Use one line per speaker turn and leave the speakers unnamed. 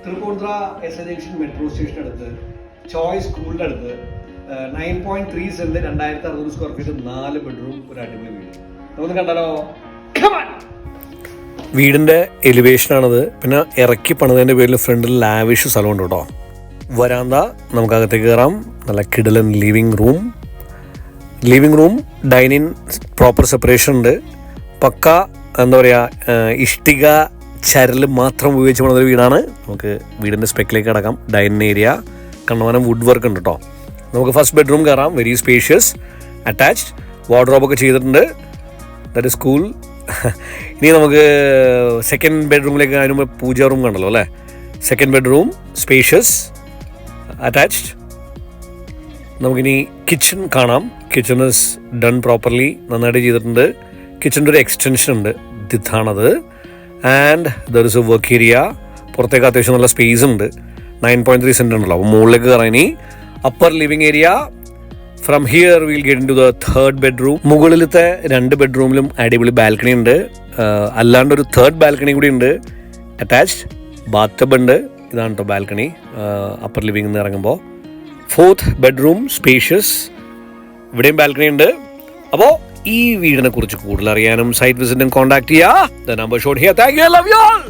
Tripunithura S junction metro station അടുത്ത് choice സ്കൂളിന്റെ അടുത്ത് 9.3 സെന്റ് 2600 സ്ക്വയർ ഫീറ്റ് 4 ബെഡ്റൂം ഒരു അടിപൊളി വീട്. നമുക്ക് കണ്ടാലോ?
വീടിന്റെ എലിവേഷൻ ആണത്. പിന്നെ ഇറക്കി പണിതതിന്റെ പേരിൽ ഫ്രണ്ടിൽ ലാവിഷ് സ്ഥലമുണ്ട് കേട്ടോ. വരാന്ത, നമുക്കകത്തേക്ക് കയറാം. നല്ല കിടിലൻ living room dining proper separation ഉണ്ട്. പക്ക എന്താ പറയുക, ഇഷ്ടിക ചരൽ മാത്രം ഉപയോഗിച്ച് പണിതൊരു വീടാണ്. നമുക്ക് വീടിൻ്റെ സ്പെക്കിലേക്ക് കിടക്കാം. ഡൈനിങ് ഏരിയ കണ്ണമാനം വുഡ് വർക്ക് ഉണ്ട് കേട്ടോ. നമുക്ക് ഫസ്റ്റ് ബെഡ്റൂം കയറാം. വെരി സ്പേഷ്യസ്, അറ്റാച്ച്ഡ്, വാർഡ്രോബൊക്കെ ചെയ്തിട്ടുണ്ട്. That is cool. ഇനി നമുക്ക് സെക്കൻഡ് ബെഡ്റൂമിലേക്ക് അതിന് മുമ്പ് പൂജ റൂം കണ്ടല്ലോ അല്ലേ. Second bedroom spacious, attached. നമുക്കിനി കിച്ചൺ കാണാം. കിച്ചൺ ഇസ് ഡൺ പ്രോപ്പർലി, നന്നായിട്ട് ചെയ്തിട്ടുണ്ട്. കിച്ചണിൻ്റെ ഒരു എക്സ്റ്റൻഷൻ ഉണ്ട്, ഇതാണത്. And there is a work area. പുറത്തേക്ക് അത്യാവശ്യം നല്ല സ്പേസ് ഉണ്ട്. 9.3 സെൻറ്റ് ഉണ്ടല്ലോ. അപ്പോൾ മുകളിലേക്ക് കയറാം. ഇനി upper living area. From here will get into the third bedroom. മുകളിലത്തെ 2 ബെഡ്റൂമിലും അടിപൊളി ബാൽക്കണി ഉണ്ട്. അല്ലാണ്ട് ഒരു തേർഡ് ബാൽക്കണി കൂടി ഉണ്ട്. അറ്റാച്ച്ഡ് ബാത്ത് ടബ് ഉണ്ട്. ഇതാണ് കേട്ടോ ബാൽക്കണി അപ്പർ ലിവിംഗിൽ നിന്ന് ഇറങ്ങുമ്പോൾ. ഫോർത്ത് ബെഡ്റൂം സ്പേഷ്യസ്, ഇവിടെയും ബാൽക്കണി ഉണ്ട്. അപ്പോൾ ഈ വീടിനെ കുറിച്ച് കൂടുതൽ അറിയാനും സൈറ്റ് വിസിറ്റും കോൺടാക്ട് ചെയ്യുക. The number showed here. Thank you, I love you all.